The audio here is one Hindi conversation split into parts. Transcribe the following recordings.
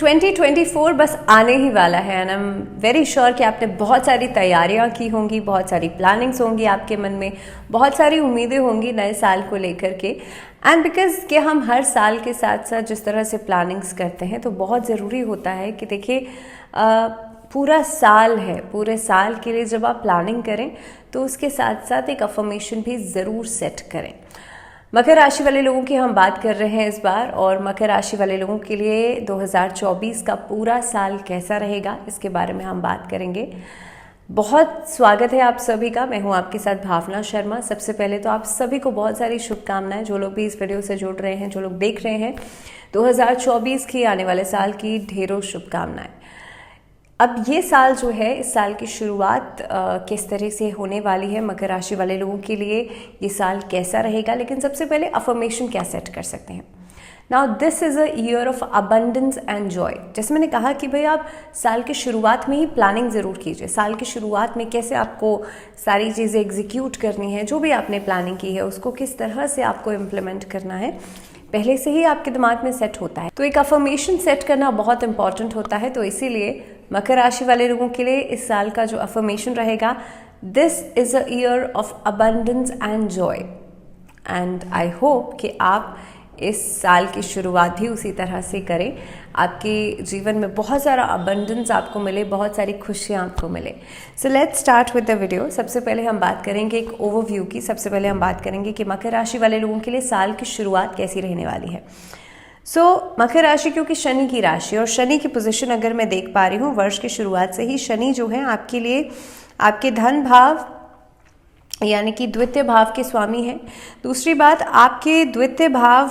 2024 बस आने ही वाला है and I am very sure कि आपने बहुत सारी तैयारियां की होंगी, बहुत सारी प्लानिंग्स होंगी आपके मन में, बहुत सारी उम्मीदें होंगी नए साल को लेकर के। एंड बिकॉज कि हम हर साल के साथ साथ जिस तरह से प्लानिंग्स करते हैं तो बहुत ज़रूरी होता है कि देखिए पूरा साल है, पूरे साल के लिए जब आप प्लानिंग करें तो उसके साथ साथ एक अफर्मेशन भी ज़रूर सेट करें। मकर राशि वाले लोगों की हम बात कर रहे हैं इस बार, और मकर राशि वाले लोगों के लिए 2024 का पूरा साल कैसा रहेगा इसके बारे में हम बात करेंगे। बहुत स्वागत है आप सभी का, मैं हूं आपके साथ भावना शर्मा। सबसे पहले तो आप सभी को बहुत सारी शुभकामनाएं, जो लोग भी इस वीडियो से जुड़ रहे हैं, जो लोग देख रहे हैं, 2024 की आने वाले साल की ढेरों शुभकामनाएं। अब ये साल जो है, इस साल की शुरुआत किस तरह से होने वाली है, मकर राशि वाले लोगों के लिए ये साल कैसा रहेगा, लेकिन सबसे पहले अफर्मेशन क्या सेट कर सकते हैं। Now this is a year of abundance and Joy. जैसे मैंने कहा कि भाई आप साल की शुरुआत में ही प्लानिंग ज़रूर कीजिए। साल की शुरुआत में कैसे आपको सारी चीज़ें एग्जीक्यूट करनी है, जो भी आपने प्लानिंग की है उसको किस तरह से आपको इम्प्लीमेंट करना है, पहले से ही आपके दिमाग में सेट होता है। तो एक अफर्मेशन सेट करना बहुत इंपॉर्टेंट होता है। तो इसीलिए मकर राशि वाले लोगों के लिए इस साल का जो अफर्मेशन रहेगा, this is a year of abundance and Joy. And I hope कि आप इस साल की शुरुआत भी उसी तरह से करें, आपके जीवन में बहुत सारा अबंडेंस आपको मिले, बहुत सारी खुशियाँ आपको मिले। So let's start with the video. सबसे पहले हम बात करेंगे एक ओवरव्यू की। सबसे पहले हम बात करेंगे कि मकर राशि वाले लोगों के लिए साल की शुरुआत कैसी रहने वाली है। मकर राशि क्योंकि शनि की राशि, और शनि की पोजीशन अगर मैं देख पा रही हूँ, वर्ष की शुरुआत से ही शनि जो है आपके लिए आपके धन भाव यानी कि द्वितीय भाव के स्वामी हैं। दूसरी बात, आपके द्वितीय भाव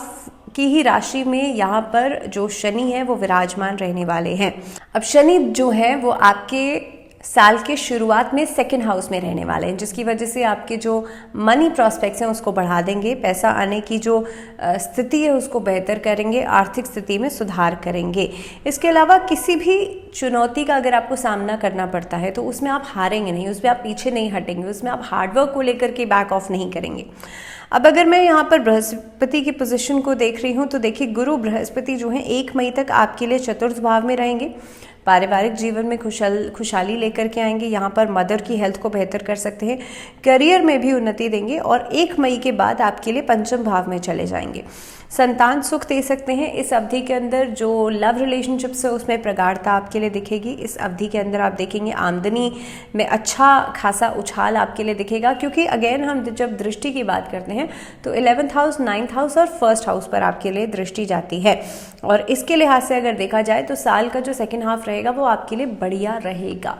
की ही राशि में यहाँ पर जो शनि है वो विराजमान रहने वाले हैं। अब शनि जो है वो आपके साल के शुरुआत में सेकंड हाउस में रहने वाले हैं, जिसकी वजह से आपके जो मनी प्रॉस्पेक्ट्स हैं उसको बढ़ा देंगे, पैसा आने की जो स्थिति है उसको बेहतर करेंगे, आर्थिक स्थिति में सुधार करेंगे। इसके अलावा किसी भी चुनौती का अगर आपको सामना करना पड़ता है तो उसमें आप हारेंगे नहीं, उसमें आप पीछे नहीं हटेंगे, उसमें आप हार्डवर्क को लेकर के बैक ऑफ नहीं करेंगे। अब अगर मैं यहाँ पर बृहस्पति की पोजीशन को देख रही हूँ तो देखिए गुरु बृहस्पति जो है 1 मई तक आपके लिए चतुर्थ भाव में रहेंगे। पारिवारिक जीवन में खुशहाली लेकर के आएंगे। यहाँ पर मदर की हेल्थ को बेहतर कर सकते हैं, करियर में भी उन्नति देंगे, और 1 मई के बाद आपके लिए पंचम भाव में चले जाएंगे। संतान सुख दे सकते हैं। इस अवधि के अंदर जो लव रिलेशनशिप्स है उसमें प्रगाढ़ता आपके लिए दिखेगी। इस अवधि के अंदर आप देखेंगे आमदनी में अच्छा खासा उछाल आपके लिए दिखेगा, क्योंकि अगेन हम जब दृष्टि की बात करते हैं तो 11th हाउस, 9th हाउस और 1st हाउस पर आपके लिए दृष्टि जाती है। और इसके लिहाज से अगर देखा जाए तो साल का जो सेकेंड हाफ रहेगा वो आपके लिए बढ़िया रहेगा।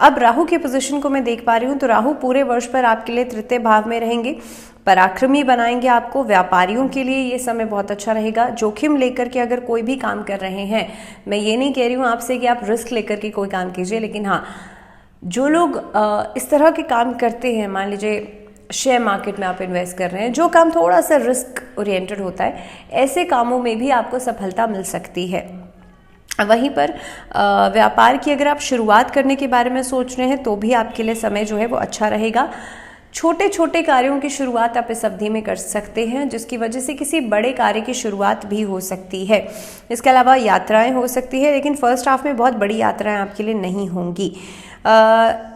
अब राहु की पोजीशन को मैं देख पा रही हूँ तो राहु पूरे वर्ष पर आपके लिए तृतीय भाव में रहेंगे, पराक्रमी बनाएंगे आपको। व्यापारियों के लिए ये समय बहुत अच्छा रहेगा। जोखिम लेकर के अगर कोई भी काम कर रहे हैं, मैं ये नहीं कह रही हूँ आपसे कि आप रिस्क लेकर के कोई काम कीजिए, लेकिन हाँ, जो लोग इस तरह के काम करते हैं, मान लीजिए शेयर मार्केट में आप इन्वेस्ट कर रहे हैं, जो काम थोड़ा सा रिस्क ओरिएंटेड होता है, ऐसे कामों में भी आपको सफलता मिल सकती है। वहीं पर व्यापार की अगर आप शुरुआत करने के बारे में सोच रहे हैं तो भी आपके लिए समय जो है वो अच्छा रहेगा। छोटे छोटे कार्यों की शुरुआत आप इस अवधि में कर सकते हैं, जिसकी वजह से किसी बड़े कार्य की शुरुआत भी हो सकती है। इसके अलावा यात्राएं हो सकती है, लेकिन फर्स्ट हाफ में बहुत बड़ी यात्राएं आपके लिए नहीं होंगी।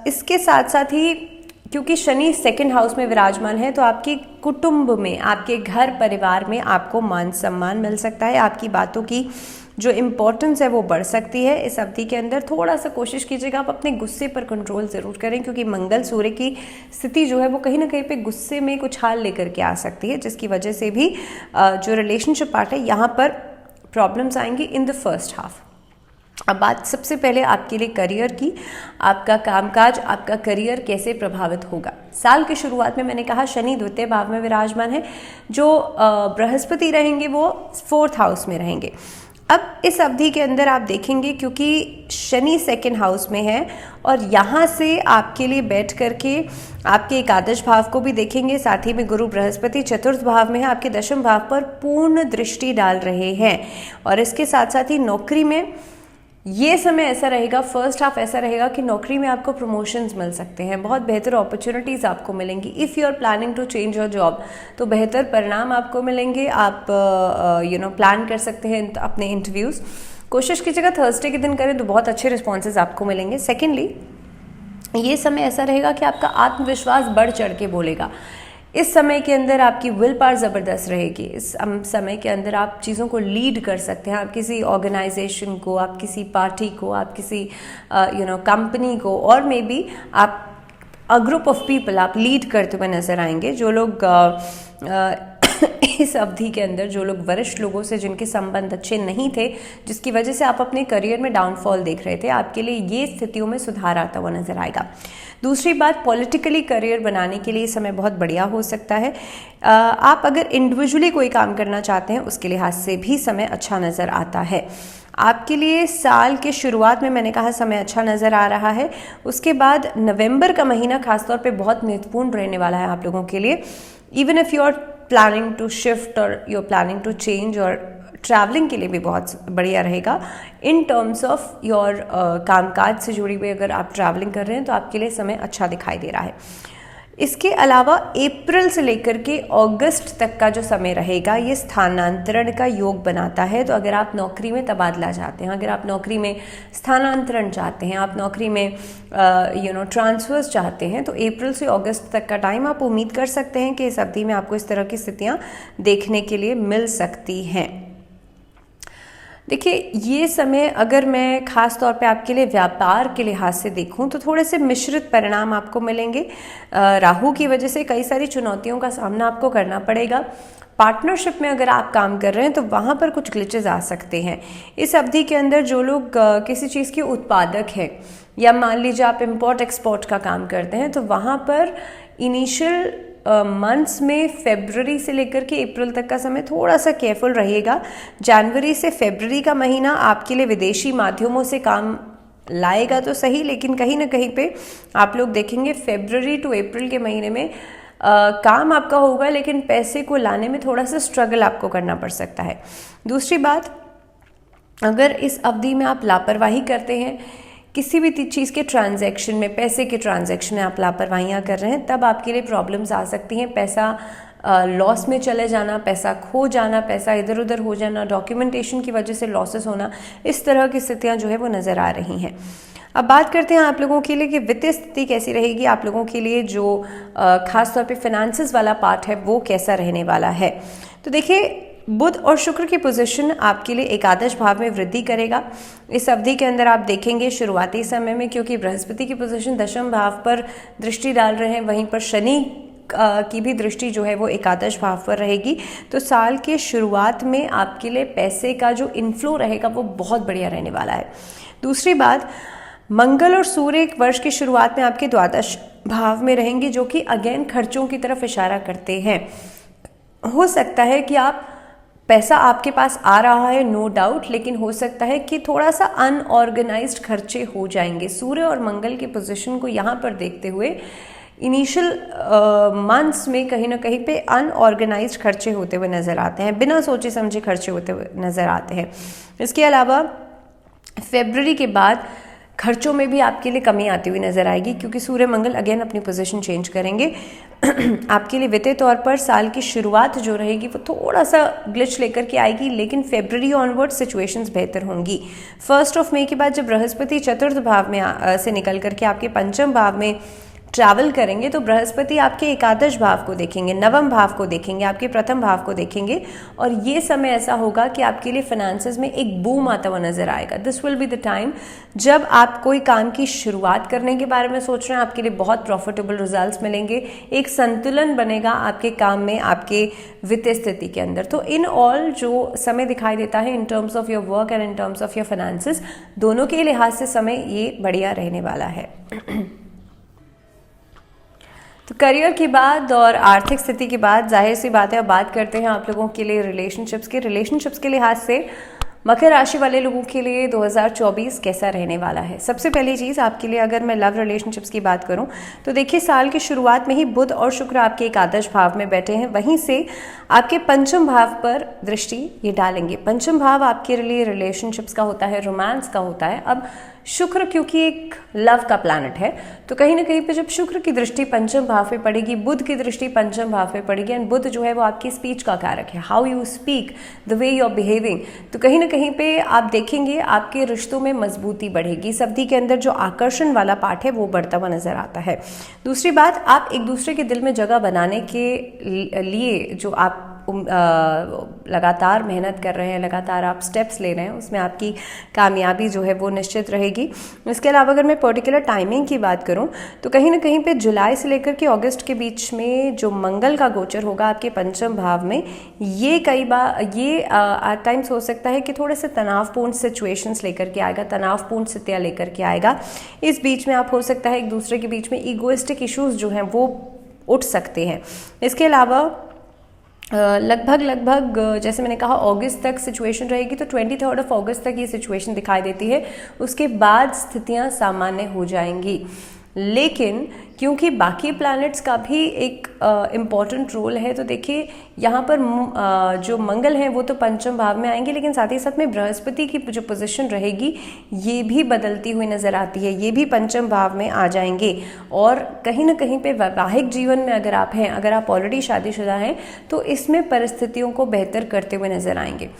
इसके साथ साथ ही क्योंकि शनि सेकंड हाउस में विराजमान है तो आपके कुटुंब में, आपके घर परिवार में आपको मान सम्मान मिल सकता है। आपकी बातों की जो इम्पोर्टेंस है वो बढ़ सकती है। इस अवधि के अंदर थोड़ा सा कोशिश कीजिएगा आप अपने गुस्से पर कंट्रोल ज़रूर करें, क्योंकि मंगल सूर्य की स्थिति जो है वो कहीं ना कहीं पे गुस्से में कुछ हाल लेकर के आ सकती है, जिसकी वजह से भी जो रिलेशनशिप पार्ट है यहाँ पर प्रॉब्लम्स आएंगी इन द फर्स्ट हाफ। अब बात सबसे पहले आपके लिए करियर की। आपका कामकाज, आपका करियर कैसे प्रभावित होगा। साल की शुरुआत में मैंने कहा शनि द्वितीय भाव में विराजमान है, जो बृहस्पति रहेंगे वो 4th हाउस में रहेंगे। अब इस अवधि के अंदर आप देखेंगे क्योंकि शनि सेकंड हाउस में है और यहाँ से आपके लिए बैठ करके आपके एकादश भाव को भी देखेंगे, साथ ही में गुरु बृहस्पति चतुर्थ भाव में है, आपके दशम भाव पर पूर्ण दृष्टि डाल रहे हैं। और इसके साथ साथ ही नौकरी में ये समय ऐसा रहेगा, फर्स्ट हाफ ऐसा रहेगा कि नौकरी में आपको प्रमोशंस मिल सकते हैं, बहुत बेहतर अपॉर्चुनिटीज़ आपको मिलेंगी। If you are planning to change your job तो बेहतर परिणाम आपको मिलेंगे। आप प्लान कर सकते हैं अपने इंटरव्यूज़। कोशिश कीजिएगा थर्सडे के दिन करें तो बहुत अच्छे रिस्पॉन्सेज आपको मिलेंगे। सेकेंडली, ये समय ऐसा रहेगा कि आपका आत्मविश्वास बढ़ चढ़ के बोलेगा। इस समय के अंदर आपकी विल पावर ज़बरदस्त रहेगी। इस समय के अंदर आप चीज़ों को लीड कर सकते हैं। आप किसी ऑर्गेनाइजेशन को, आप किसी पार्टी को, आप किसी कंपनी को, और मे बी आप ग्रुप ऑफ पीपल आप लीड करते हुए नजर आएंगे। जो लोग इस अवधि के अंदर, जो लोग वरिष्ठ लोगों से जिनके संबंध अच्छे नहीं थे, जिसकी वजह से आप अपने करियर में डाउनफॉल देख रहे थे, आपके लिए ये स्थितियों में सुधार आता हुआ नजर आएगा। दूसरी बात, पॉलिटिकली करियर बनाने के लिए समय बहुत बढ़िया हो सकता है। आप अगर इंडिविजुअली कोई काम करना चाहते हैं उसके लिहाज से भी समय अच्छा नज़र आता है। आपके लिए साल के शुरुआत में मैंने कहा समय अच्छा नज़र आ रहा है। उसके बाद नवंबर का महीना खासतौर पे बहुत महत्वपूर्ण रहने वाला है आप लोगों के लिए। Even if you are planning to shift or you are planning to change, और ट्रैवलिंग के लिए भी बहुत बढ़िया रहेगा। इन टर्म्स ऑफ योर कामकाज से जुड़ी हुई अगर आप ट्रैवलिंग कर रहे हैं तो आपके लिए समय अच्छा दिखाई दे रहा है। इसके अलावा अप्रैल से लेकर के अगस्त तक का जो समय रहेगा ये स्थानांतरण का योग बनाता है। तो अगर आप नौकरी में तबादला चाहते हैं, अगर आप नौकरी में स्थानांतरण चाहते हैं, आप नौकरी में ट्रांसफर्स चाहते हैं, तो अप्रैल से अगस्त तक का टाइम आप उम्मीद कर सकते हैं कि इस अवधि में आपको इस तरह की स्थितियां देखने के लिए मिल सकती हैं। देखिए, ये समय अगर मैं ख़ास तौर पे आपके लिए व्यापार के लिहाज से देखूं तो थोड़े से मिश्रित परिणाम आपको मिलेंगे। राहु की वजह से कई सारी चुनौतियों का सामना आपको करना पड़ेगा। पार्टनरशिप में अगर आप काम कर रहे हैं तो वहाँ पर कुछ ग्लिचेस आ सकते हैं। इस अवधि के अंदर जो लोग किसी चीज़ के उत्पादक हैं, या मान लीजिए आप इम्पोर्ट एक्सपोर्ट का काम करते हैं, तो वहाँ पर इनिशियल मंथ्स में फरवरी से लेकर के अप्रैल तक का समय थोड़ा सा केयरफुल रहेगा। जनवरी से फरवरी का महीना आपके लिए विदेशी माध्यमों से काम लाएगा तो सही, लेकिन कहीं ना कहीं पे आप लोग देखेंगे फरवरी टू अप्रैल के महीने में काम आपका होगा, लेकिन पैसे को लाने में थोड़ा सा स्ट्रगल आपको करना पड़ सकता है। दूसरी बात, अगर इस अवधि में आप लापरवाही करते हैं, किसी भी चीज़ के ट्रांजैक्शन में, पैसे के ट्रांजैक्शन में आप लापरवाहियाँ कर रहे हैं, तब आपके लिए प्रॉब्लम्स आ सकती हैं। पैसा लॉस में चले जाना, पैसा खो जाना, पैसा इधर उधर हो जाना, डॉक्यूमेंटेशन की वजह से लॉसेस होना, इस तरह की स्थितियाँ जो है वो नज़र आ रही हैं। अब बात करते हैं आप लोगों के लिए कि वित्तीय स्थिति कैसी रहेगी। आप लोगों के लिए जो खास तौर पे फाइनेंसेस वाला पार्ट है वो कैसा रहने वाला है। तो देखिए, बुध और शुक्र की पोजीशन आपके लिए एकादश भाव में वृद्धि करेगा। इस अवधि के अंदर आप देखेंगे शुरुआती समय में, क्योंकि बृहस्पति की पोजीशन दशम भाव पर दृष्टि डाल रहे हैं, वहीं पर शनि की भी दृष्टि जो है वो एकादश भाव पर रहेगी। तो साल के शुरुआत में आपके लिए पैसे का जो इनफ्लो रहेगा वो बहुत बढ़िया रहने वाला है। दूसरी बात, मंगल और सूर्य एक वर्ष की शुरुआत में आपके द्वादश भाव में रहेंगे, जो कि अगेन खर्चों की तरफ इशारा करते हैं। हो सकता है कि आप पैसा आपके पास आ रहा है, नो डाउट, लेकिन हो सकता है कि थोड़ा सा अनऑर्गेनाइज्ड खर्चे हो जाएंगे। सूर्य और मंगल की पोजीशन को यहाँ पर देखते हुए इनिशियल मंथ्स में कहीं ना कहीं पे अनऑर्गेनाइज्ड खर्चे होते हुए नज़र आते हैं, बिना सोचे समझे खर्चे होते हुए नज़र आते हैं। इसके अलावा फरवरी के बाद खर्चों में भी आपके लिए कमी आती हुई नजर आएगी, क्योंकि सूर्य मंगल अगेन अपनी पोजीशन चेंज करेंगे। आपके लिए वित्तीय तौर पर साल की शुरुआत जो रहेगी वो थोड़ा सा ग्लिच लेकर के आएगी, लेकिन फरवरी ऑनवर्ड सिचुएशंस बेहतर होंगी। 1 मई के बाद जब बृहस्पति चतुर्थ भाव में से निकल करके आपके पंचम भाव में ट्रैवल करेंगे, तो बृहस्पति आपके एकादश भाव को देखेंगे, नवम भाव को देखेंगे, आपके प्रथम भाव को देखेंगे, और ये समय ऐसा होगा कि आपके लिए फाइनेंसेस में एक बूम आता हुआ नजर आएगा। This will be the time जब आप कोई काम की शुरुआत करने के बारे में सोच रहे हैं, आपके लिए बहुत प्रॉफिटेबल रिजल्ट्स मिलेंगे, एक संतुलन बनेगा आपके काम में, आपके वित्तीय स्थिति के अंदर। तो इन ऑल जो समय दिखाई देता है in terms of your work and in terms of your finances, दोनों के लिहाज से समय ये बढ़िया रहने वाला है। तो करियर की बात और आर्थिक स्थिति की बात, जाहिर सी बात है, अब बात करते हैं आप लोगों के लिए रिलेशनशिप्स के लिहाज से मकर राशि वाले लोगों के लिए 2024 कैसा रहने वाला है। सबसे पहली चीज़ आपके लिए अगर मैं लव रिलेशनशिप्स की बात करूं तो देखिए, साल की शुरुआत में ही बुध और शुक्र आपके एकादश भाव में बैठे हैं, वहीं से आपके पंचम भाव पर दृष्टि ये डालेंगे। पंचम भाव आपके लिए रिलेशनशिप्स का होता है, रोमांस का होता है। अब शुक्र क्योंकि एक लव का प्लैनेट है, तो कहीं ना कहीं पे जब शुक्र की दृष्टि पंचम भाव पे पड़ेगी, बुध की दृष्टि पंचम भाव पे पड़ेगी, एंड बुध जो है वो आपकी स्पीच का कारक है, how you speak, the way you are behaving, तो कहीं ना कहीं पे आप देखेंगे आपके रिश्तों में मजबूती बढ़ेगी। इस अवधि के अंदर जो आकर्षण वाला पार्ट है वो बढ़ता हुआ नजर आता है। दूसरी बात, आप एक दूसरे के दिल में जगह बनाने के लिए जो आप लगातार मेहनत कर रहे हैं, लगातार आप स्टेप्स ले रहे हैं, उसमें आपकी कामयाबी जो है वो निश्चित रहेगी। इसके अलावा अगर मैं पर्टिकुलर टाइमिंग की बात करूं तो कहीं ना कहीं पे जुलाई से लेकर के अगस्त के बीच में जो मंगल का गोचर होगा आपके पंचम भाव में, ये कई बार ये एट टाइम्स हो सकता है कि थोड़े से तनावपूर्ण सिचुएशंस लेकर के आएगा, तनावपूर्ण स्थितियाँ लेकर के आएगा। इस बीच में आप हो सकता है एक दूसरे के बीच में ईगोइस्टिक इश्यूज जो हैं वो उठ सकते हैं। इसके अलावा लगभग जैसे मैंने कहा अगस्त तक सिचुएशन रहेगी, तो 23 अगस्त तक ये सिचुएशन दिखाई देती है। उसके बाद स्थितियां सामान्य हो जाएंगी, लेकिन क्योंकि बाकी प्लैनेट्स का भी एक इम्पॉर्टेंट रोल है, तो देखिए यहाँ पर जो मंगल हैं वो तो पंचम भाव में आएंगे, लेकिन साथ ही साथ में बृहस्पति की जो पोजीशन रहेगी ये भी बदलती हुई नजर आती है, ये भी पंचम भाव में आ जाएंगे। और कहीं ना कहीं पे वैवाहिक जीवन में अगर आप हैं, अगर आप ऑलरेडी शादीशुदा हैं, तो इसमें परिस्थितियों को बेहतर करते हुए नजर आएंगे।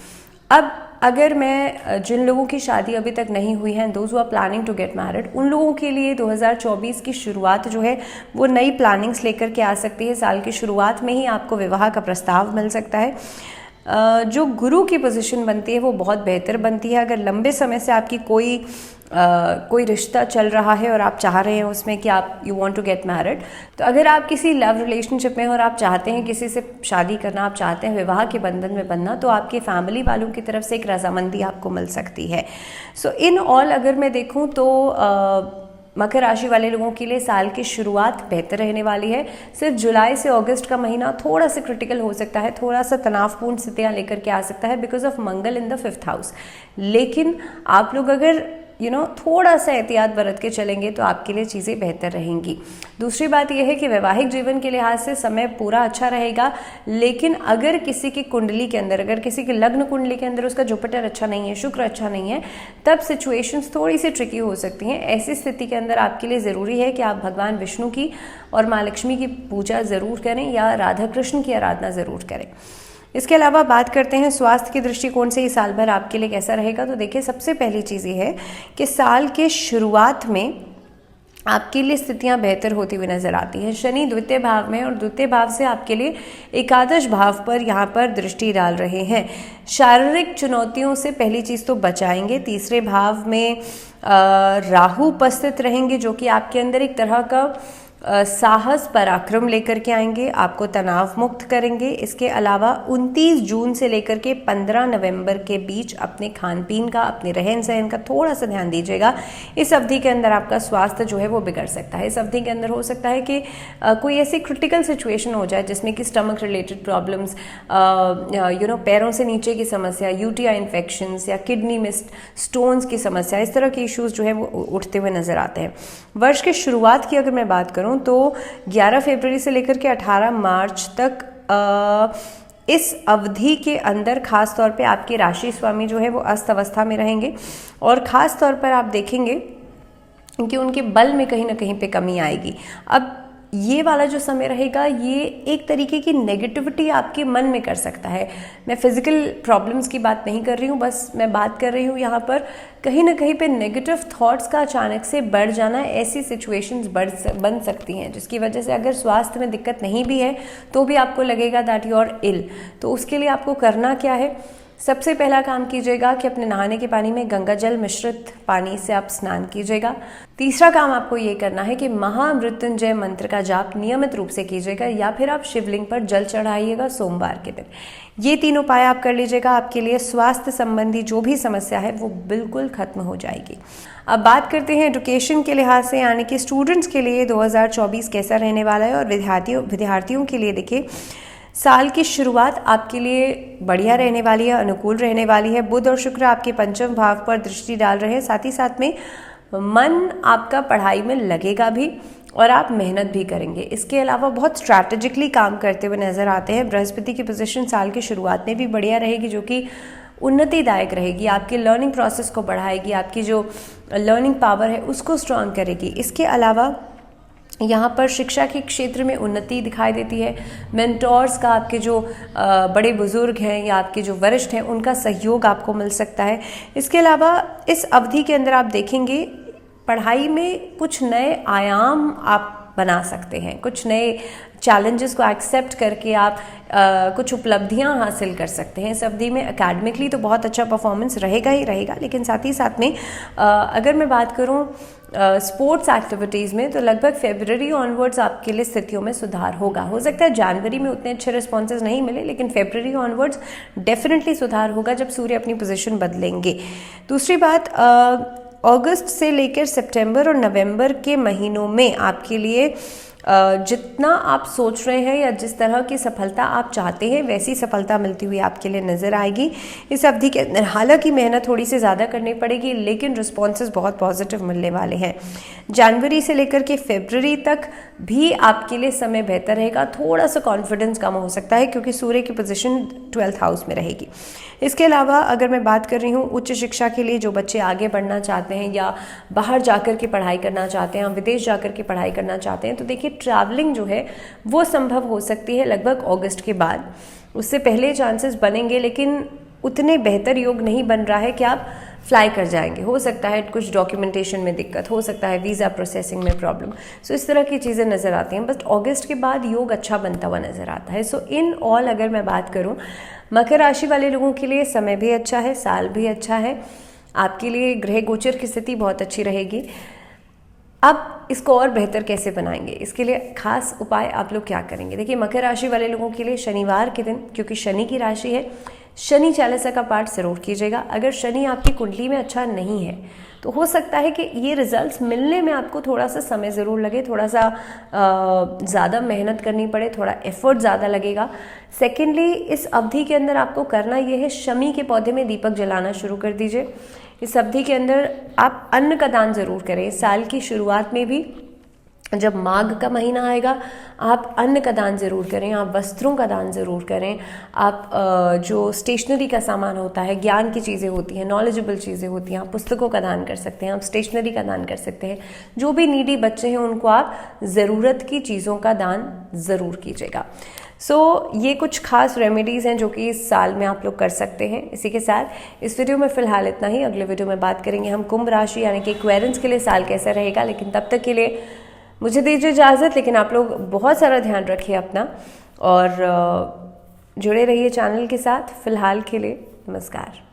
अब अगर मैं जिन लोगों की शादी अभी तक नहीं हुई है, those who are planning to get married, उन लोगों के लिए 2024 की शुरुआत जो है वो नई प्लानिंग्स लेकर के आ सकती है। साल की शुरुआत में ही आपको विवाह का प्रस्ताव मिल सकता है। जो गुरु की पोजीशन बनती है वो बहुत बेहतर बनती है। अगर लंबे समय से आपकी कोई रिश्ता चल रहा है और आप चाह रहे हैं उसमें कि आप you want to get married, तो अगर आप किसी लव रिलेशनशिप में और आप चाहते हैं किसी से शादी करना, आप चाहते हैं विवाह के बंधन में बनना, तो आपके फैमिली वालों की तरफ से एक रजामंदी आपको मिल सकती है। सो इन ऑल अगर मैं देखूं तो मकर राशि वाले लोगों के लिए साल की शुरुआत बेहतर रहने वाली है। सिर्फ जुलाई से अगस्त का महीना थोड़ा सा क्रिटिकल हो सकता है, थोड़ा सा तनावपूर्ण स्थितियां लेकर के आ सकता है because of Mangal in the 5th house. लेकिन आप लोग अगर थोड़ा सा एहतियात बरत के चलेंगे तो आपके लिए चीज़ें बेहतर रहेंगी। दूसरी बात यह है कि वैवाहिक जीवन के लिहाज से समय पूरा अच्छा रहेगा, लेकिन अगर किसी की कुंडली के अंदर, अगर किसी की लग्न कुंडली के अंदर उसका जुपिटर अच्छा नहीं है, शुक्र अच्छा नहीं है, तब सिचुएशंस थोड़ी सी ट्रिकी हो सकती हैं। ऐसी स्थिति के अंदर आपके लिए ज़रूरी है कि आप भगवान विष्णु की और माँ लक्ष्मी की पूजा ज़रूर करें या राधा कृष्ण की आराधना ज़रूर करें। इसके अलावा बात करते हैं स्वास्थ्य की दृष्टिकोण से ये साल भर आपके लिए कैसा रहेगा। तो देखिए, सबसे पहली चीज़ ये है कि साल के शुरुआत में आपके लिए स्थितियां बेहतर होती हुई नजर आती हैं। शनि द्वितीय भाव में और द्वितीय भाव से आपके लिए एकादश भाव पर यहाँ पर दृष्टि डाल रहे हैं। शारीरिक चुनौतियों से पहली चीज़ तो बचाएंगे। तीसरे भाव में राहु उपस्थित रहेंगे जो कि आपके अंदर एक तरह का साहस पराक्रम लेकर के आएंगे, आपको तनाव मुक्त करेंगे। इसके अलावा 29 जून से लेकर के 15 नवंबर के बीच अपने खान पीन का, अपने रहन सहन का थोड़ा सा ध्यान दीजिएगा। इस अवधि के अंदर आपका स्वास्थ्य जो है वो बिगड़ सकता है। इस अवधि के अंदर हो सकता है कि कोई ऐसी क्रिटिकल सिचुएशन हो जाए जिसमें कि स्टमक रिलेटेड प्रॉब्लम्स, पैरों से नीचे की समस्या, यूटीआई इन्फेक्शंस या किडनी में स्टोन्स की समस्या, इस तरह के इश्यूज जो है वो उठते हुए नजर आते हैं। वर्ष की शुरुआत की अगर मैं बात करूं तो 11 फरवरी से लेकर के 18 मार्च तक इस अवधि के अंदर खास तौर पे आपके राशि स्वामी जो है वो अस्त अवस्था में रहेंगे और खास तौर पर आप देखेंगे कि उनके बल में कहीं ना कहीं पे कमी आएगी। अब ये वाला जो समय रहेगा ये एक तरीके की नेगेटिविटी आपके मन में कर सकता है। मैं फिजिकल प्रॉब्लम्स की बात नहीं कर रही हूँ, बस मैं बात कर रही हूँ यहाँ पर कहीं ना कहीं पे नेगेटिव थॉट्स का अचानक से बढ़ जाना। ऐसी सिचुएशंस बन सकती हैं जिसकी वजह से अगर स्वास्थ्य में दिक्कत नहीं भी है तो भी आपको लगेगा दैट यू आर इल। तो उसके लिए आपको करना क्या है, सबसे पहला काम कीजिएगा कि अपने नहाने के पानी में गंगा जल मिश्रित पानी से आप स्नान कीजिएगा। तीसरा काम आपको ये करना है कि महामृत्युंजय मंत्र का जाप नियमित रूप से कीजिएगा या फिर आप शिवलिंग पर जल चढ़ाइएगा सोमवार के दिन। ये 3 उपाय आप कर लीजिएगा, आपके लिए स्वास्थ्य संबंधी जो भी समस्या है वो बिल्कुल खत्म हो जाएगी। अब बात करते हैं एजुकेशन के लिहाज से, यानी कि स्टूडेंट्स के लिए 2024 कैसा रहने वाला है। और विद्यार्थियों के लिए देखिए, साल की शुरुआत आपके लिए बढ़िया रहने वाली है, अनुकूल रहने वाली है। बुध और शुक्र आपके पंचम भाव पर दृष्टि डाल रहे हैं, साथ ही साथ में मन आपका पढ़ाई में लगेगा भी और आप मेहनत भी करेंगे। इसके अलावा बहुत स्ट्रैटेजिकली काम करते हुए नजर आते हैं। बृहस्पति की पोजीशन साल की शुरुआत में भी बढ़िया रहेगी जो कि उन्नतिदायक रहेगी, आपके लर्निंग प्रोसेस को बढ़ाएगी, आपकी जो लर्निंग पावर है उसको स्ट्रॉन्ग करेगी। इसके अलावा यहाँ पर शिक्षा के क्षेत्र में उन्नति दिखाई देती है। मेंटोर्स का, आपके जो बड़े बुजुर्ग हैं या आपके जो वरिष्ठ हैं, उनका सहयोग आपको मिल सकता है। इसके अलावा इस अवधि के अंदर आप देखेंगे पढ़ाई में कुछ नए आयाम आप बना सकते हैं, कुछ नए चैलेंजेस को एक्सेप्ट करके आप कुछ उपलब्धियां हासिल कर सकते हैं। इस अवधि में एकेडमिकली तो बहुत अच्छा परफॉर्मेंस रहेगा ही रहेगा, लेकिन साथ ही साथ में अगर मैं बात करूं स्पोर्ट्स एक्टिविटीज़ में, तो लगभग फरवरी ऑनवर्ड्स आपके लिए स्थितियों में सुधार होगा। हो सकता है जनवरी में उतने अच्छे रिस्पॉन्सेज नहीं मिले, लेकिन फरवरी ऑनवर्ड्स डेफिनेटली सुधार होगा जब सूर्य अपनी पोजीशन बदलेंगे। दूसरी बात, अगस्त से लेकर सितंबर और नवंबर के महीनों में आपके लिए जितना आप सोच रहे हैं या जिस तरह की सफलता आप चाहते हैं वैसी सफलता मिलती हुई आपके लिए नज़र आएगी। इस अवधि के अंदर हालांकि मेहनत थोड़ी सी ज़्यादा करनी पड़ेगी, लेकिन रिस्पॉन्सेज बहुत पॉजिटिव मिलने वाले हैं। जनवरी से लेकर के फरवरी तक भी आपके लिए समय बेहतर रहेगा। थोड़ा सा कॉन्फिडेंस कम हो सकता है क्योंकि सूर्य की पोजीशन 12th हाउस में रहेगी। इसके अलावा अगर मैं बात कर रही हूँ उच्च शिक्षा के लिए, जो बच्चे आगे बढ़ना चाहते हैं या बाहर जाकर के पढ़ाई करना चाहते हैं, विदेश जाकर के पढ़ाई करना चाहते हैं, तो देखिए ट्रैवलिंग जो है वो संभव हो सकती है लगभग अगस्त के बाद। उससे पहले चांसेस बनेंगे, लेकिन उतने बेहतर योग नहीं बन रहा है कि आप फ्लाई कर जाएंगे। हो सकता है कुछ डॉक्यूमेंटेशन में दिक्कत, हो सकता है वीज़ा प्रोसेसिंग में प्रॉब्लम, सो इस तरह की चीज़ें नज़र आती हैं। बट अगस्त के बाद योग अच्छा बनता हुआ नज़र आता है। सो इन ऑल अगर मैं बात करूँ, मकर राशि वाले लोगों के लिए समय भी अच्छा है, साल भी अच्छा है। आपके लिए ग्रह गोचर की स्थिति बहुत अच्छी रहेगी। अब इसको और बेहतर कैसे बनाएंगे, इसके लिए खास उपाय आप लोग क्या करेंगे? देखिए, मकर राशि वाले लोगों के लिए शनिवार के दिन, क्योंकि शनि की राशि है, शनि चालीसा का पाठ जरूर कीजिएगा। अगर शनि आपकी कुंडली में अच्छा नहीं है तो हो सकता है कि ये रिजल्ट्स मिलने में आपको थोड़ा सा समय ज़रूर लगे, थोड़ा सा ज़्यादा मेहनत करनी पड़े, थोड़ा एफर्ट ज़्यादा लगेगा। सेकेंडली, इस अवधि के अंदर आपको करना ये है, शमी के पौधे में दीपक जलाना शुरू कर दीजिए। इस अवधि के अंदर आप अन्न का दान ज़रूर करें। साल की शुरुआत में भी जब माघ का महीना आएगा, आप अन्न का दान ज़रूर करें, आप वस्त्रों का दान ज़रूर करें, आप जो स्टेशनरी का सामान होता है, ज्ञान की चीज़ें होती हैं, नॉलेजेबल चीज़ें होती हैं, आप पुस्तकों का दान कर सकते हैं, आप स्टेशनरी का दान कर सकते हैं। जो भी नीडी बच्चे हैं उनको आप ज़रूरत की चीज़ों का दान ज़रूर कीजिएगा। ये कुछ खास रेमेडीज़ हैं जो कि इस साल में आप लोग कर सकते हैं। इसी के साथ इस वीडियो में फ़िलहाल इतना ही। अगले वीडियो में बात करेंगे हम कुंभ राशि यानी कि एक्वेरियंस के लिए साल कैसा रहेगा। लेकिन तब तक के लिए मुझे दीजिए इजाज़त, लेकिन आप लोग बहुत सारा ध्यान रखिए अपना और जुड़े रहिए चैनल के साथ। फिलहाल के लिए नमस्कार।